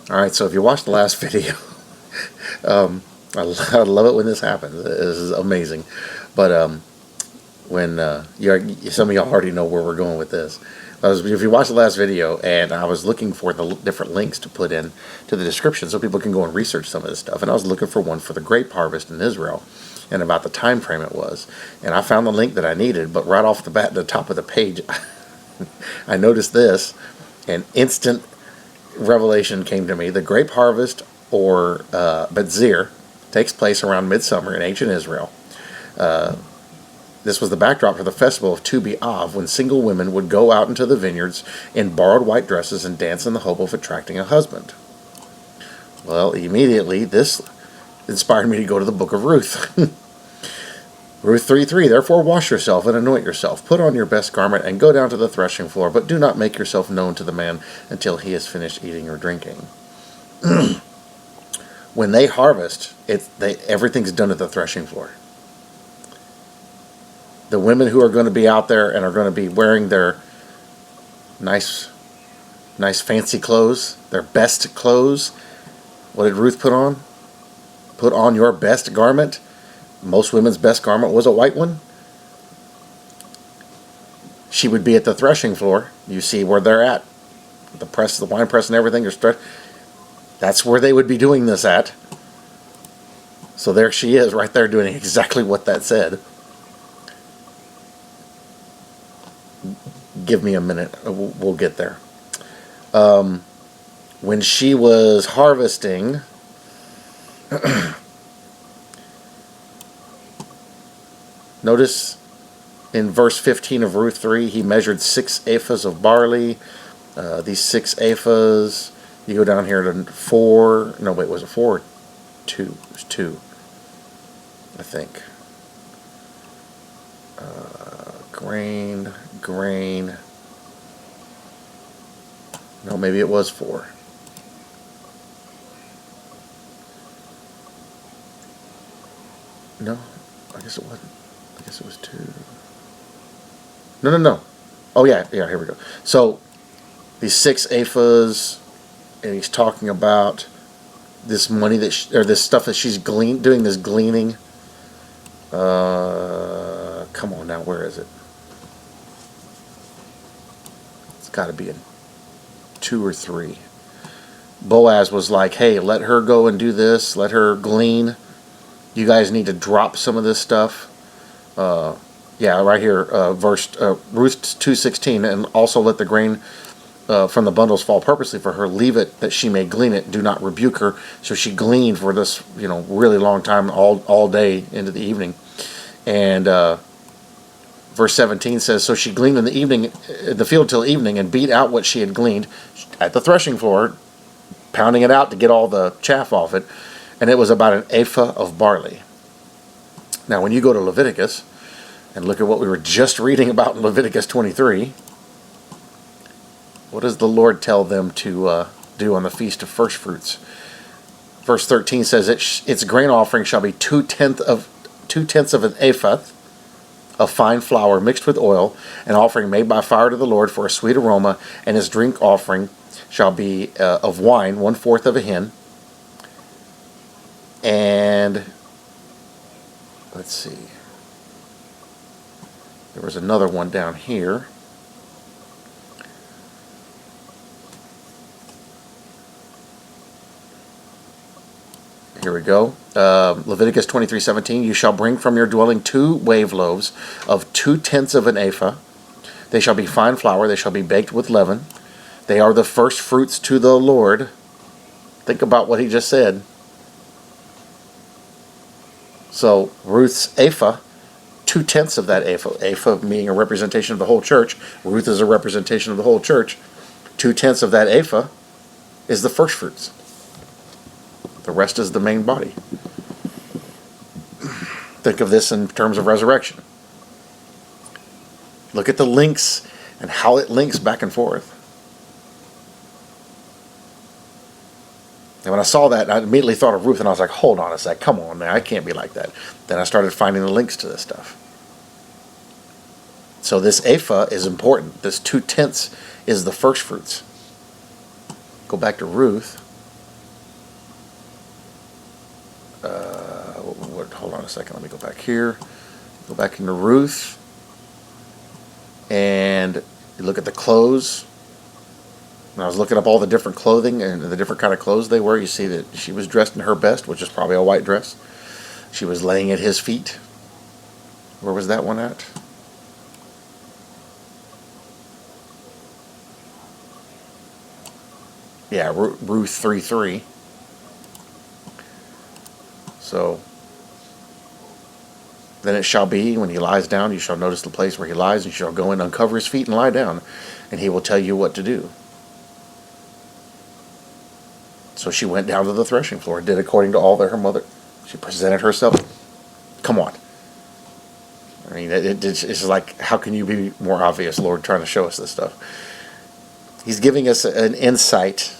All right, so if you watched the last video, I love it when this happens. This is amazing. But when some of y'all already know where we're going with this. If you watch the last video, and I was looking for the different links to put in to the description so people can go and research some of this stuff, and I was looking for one for the grape harvest in Israel and about the time frame it was, and I found the link that I needed, but right off the bat, at the top of the page, I noticed this, and instant revelation came to me. The grape harvest, or Betzir, takes place around midsummer in ancient Israel. This was the backdrop for the festival of Tu B'Av, when single women would go out into the vineyards in borrowed white dresses and dance in the hope of attracting a husband. Well, immediately this inspired me to go to the book of Ruth. Ruth 3:3, therefore wash yourself and anoint yourself, put on your best garment, and go down to the threshing floor, but do not make yourself known to the man until he has finished eating or drinking. When they harvest, everything's done at the threshing floor. The women who are going to be out there and are going to be wearing their nice fancy clothes, their best clothes, what did Ruth put on? Put on your best garment. Most women's best garment was a white one. She would be at the threshing floor. You see where they're at. The press, the wine press and everything. That's where they would be doing this at. So there she is, right there doing exactly what that said. Give me a minute. We'll get there. When she was harvesting, notice in verse 15 of Ruth 3, he measured 6 ephahs of barley. These 6 ephahs, you go down here to 4. No, wait, was it 4 or 2? It was 2, I think. Grain. No, maybe it was 4. No, I guess it wasn't. I guess it was 2. No. Oh yeah, here we go. So, these 6 ephahs, and he's talking about this money or this stuff that she's doing this gleaning. Come on now, where is it? It's got to be in 2 or 3. Boaz was like, hey, let her go and do this. Let her glean. You guys need to drop some of this stuff. Yeah, right here, Ruth 2:16, and also let the grain from the bundles fall purposely for her. Leave it that she may glean it. Do not rebuke her. So she gleaned for this, really long time, all day into the evening. And verse 17 says, so she gleaned in the field till evening, and beat out what she had gleaned at the threshing floor, pounding it out to get all the chaff off it. And it was about an ephah of barley. Now, when you go to Leviticus and look at what we were just reading about in Leviticus 23, what does the Lord tell them to do on the Feast of First Fruits? Verse 13 says, its grain offering shall be 2/10 of an ephah of fine flour mixed with oil, an offering made by fire to the Lord for a sweet aroma, and his drink offering shall be of wine, 1/4 of a hin. And let's see, there was another one down here. Here we go. Leviticus 23:17. You shall bring from your dwelling 2 wave loaves of 2/10 of an ephah. They shall be fine flour. They shall be baked with leaven. They are the first fruits to the Lord. Think about what he just said. So Ruth's ephah, 2/10 of that ephah being a representation of the whole church. Ruth is a representation of the whole church. 2/10 of that ephah is the first fruits. The rest is the main body. Think of this in terms of resurrection. Look at the links and how it links back and forth. And when I saw that, I immediately thought of Ruth, and I was like, hold on a sec, come on, man, I can't be like that. Then I started finding the links to this stuff. So this ephah is important. This 2/10 is the first fruits. Go back to Ruth. a second. Let me go back here. Go back into Ruth. And you look at the clothes. When I was looking up all the different clothing and the different kind of clothes they wear, you see that she was dressed in her best, which is probably a white dress. She was laying at his feet. Where was that one at? Yeah, Ruth 3:3. So, then it shall be, when he lies down, you shall notice the place where he lies, and you shall go in, uncover his feet, and lie down, and he will tell you what to do. So she went down to the threshing floor and did according to all that her mother. She presented herself. Come on. I mean, it's like, how can you be more obvious, Lord, trying to show us this stuff? He's giving us an insight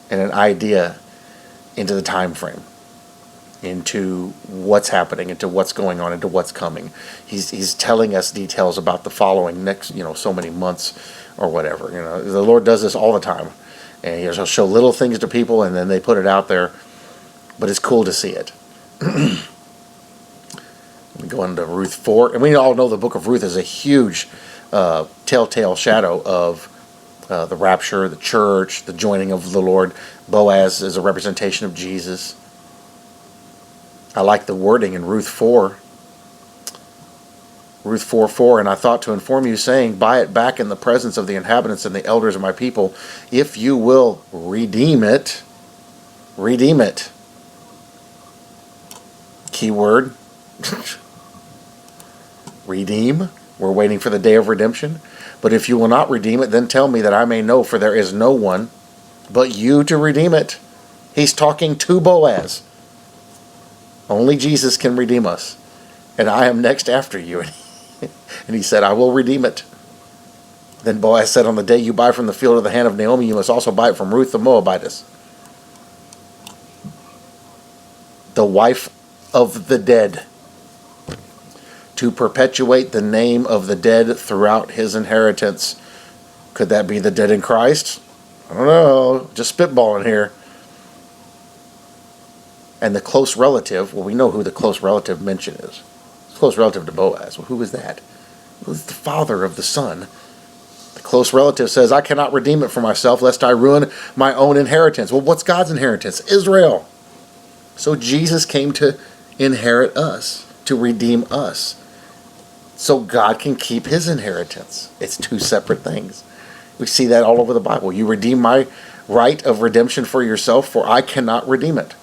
and an idea into the time frame, into what's happening, into what's going on, into what's coming. He's telling us details about the following next, so many months or whatever. The Lord does this all the time. And he'll show little things to people, and then they put it out there. But it's cool to see it. We go into Ruth 4. And we all know the book of Ruth is a huge telltale shadow of the rapture, the church, the joining of the Lord. Boaz is a representation of Jesus. I like the wording in Ruth 4. Ruth 4:4, and I thought to inform you, saying, buy it back in the presence of the inhabitants and the elders of my people, if you will redeem it. Redeem it. Keyword. Redeem. We're waiting for the day of redemption. But if you will not redeem it, then tell me, that I may know, for there is no one but you to redeem it. He's talking to Boaz. Only Jesus can redeem us. And I am next after you. And he said, I will redeem it. Then Boaz said, on the day you buy from the field of the hand of Naomi, you must also buy it from Ruth the Moabitess, the wife of the dead, to perpetuate the name of the dead throughout his inheritance. Could that be the dead in Christ? I don't know. Just spitballing here. And the close relative, well, we know who the close relative mention is. Close relative to Boaz. Well, who is that? Well, it's the father of the son. The close relative says, I cannot redeem it for myself, lest I ruin my own inheritance. Well, what's God's inheritance? Israel. So Jesus came to inherit us, to redeem us, so God can keep his inheritance. It's two separate things. We see that all over the Bible. You redeem my right of redemption for yourself, for I cannot redeem it.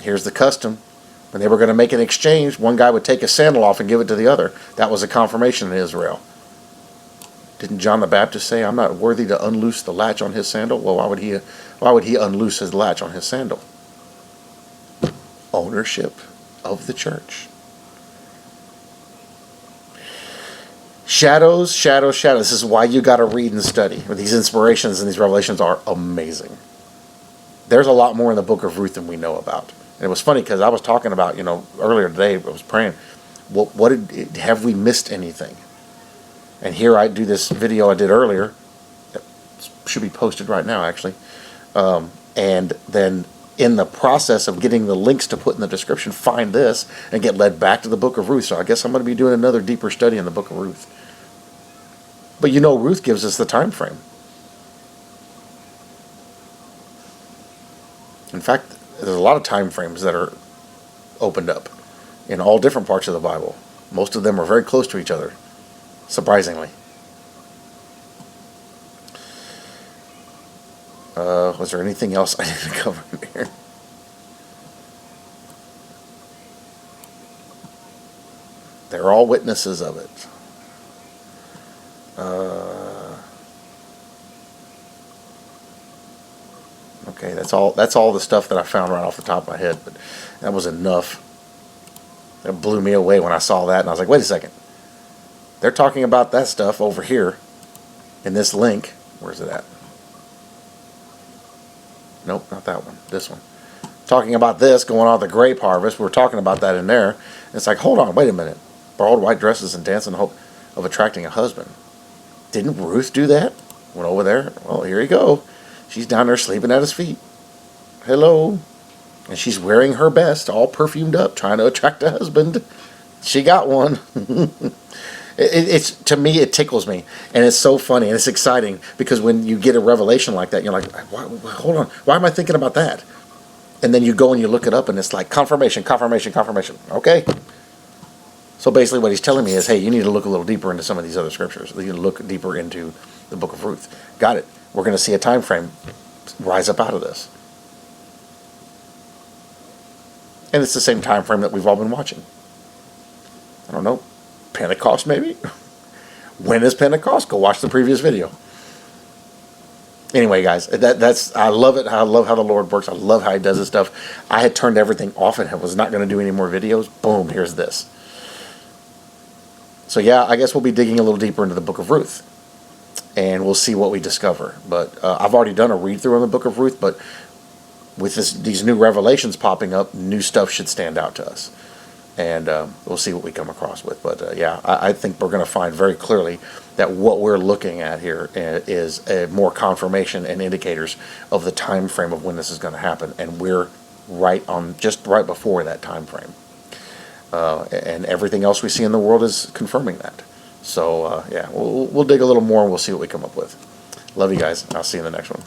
Here's the custom. When they were going to make an exchange, one guy would take a sandal off and give it to the other. That was a confirmation in Israel. Didn't John the Baptist say, I'm not worthy to unloose the latch on his sandal? Well, why would he unloose his latch on his sandal? Ownership of the church. Shadows, shadows, shadows. This is why you got to read and study. These inspirations and these revelations are amazing. There's a lot more in the book of Ruth than we know about. And it was funny because I was talking about, earlier today, I was praying, have we missed anything? And here I do this video I did earlier. It should be posted right now, actually. And then in the process of getting the links to put in the description, find this and get led back to the book of Ruth. So I guess I'm going to be doing another deeper study in the book of Ruth. But Ruth gives us the time frame. In fact, there's a lot of time frames that are opened up in all different parts of the Bible. Most of them are very close to each other, surprisingly. Was there anything else I didn't cover in here? They're all witnesses of it. Okay, that's all the stuff that I found right off the top of my head, but that was enough. That blew me away when I saw that, and I was like, wait a second. They're talking about that stuff over here in this link. Where's it at? Nope, not that one. This one. Talking about this going on at the grape harvest. We're talking about that in there. And it's like, hold on, wait a minute. Borrowed white dresses and dance in hope of attracting a husband. Didn't Ruth do that? Went over there. Well, here you go. She's down there sleeping at his feet. Hello. And she's wearing her best, all perfumed up, trying to attract a husband. She got one. It's, to me, it tickles me, and it's so funny and it's exciting because when you get a revelation like that, you're like, hold on, why am I thinking about that? And then you go and you look it up, and it's like confirmation, confirmation, confirmation. Okay. So basically, what he's telling me is, hey, you need to look a little deeper into some of these other scriptures. You need to look deeper into the book of Ruth. Got it. We're going to see a time frame rise up out of this, and it's the same time frame that we've all been watching. I don't know, Pentecost maybe? When is Pentecost? Go watch the previous video. Anyway, guys, that's I love it. I love how the Lord works. I love how He does this stuff. I had turned everything off and was not going to do any more videos. Boom, here's this. So yeah, I guess we'll be digging a little deeper into the book of Ruth, and we'll see what we discover. But I've already done a read-through on the book of Ruth, but with these new revelations popping up, new stuff should stand out to us. And we'll see what we come across with. But yeah, I think we're going to find very clearly that what we're looking at here is more confirmation and indicators of the time frame of when this is going to happen. And we're just right before that time frame. And everything else we see in the world is confirming that. So yeah, we'll dig a little more and we'll see what we come up with. Love you guys. I'll see you in the next one.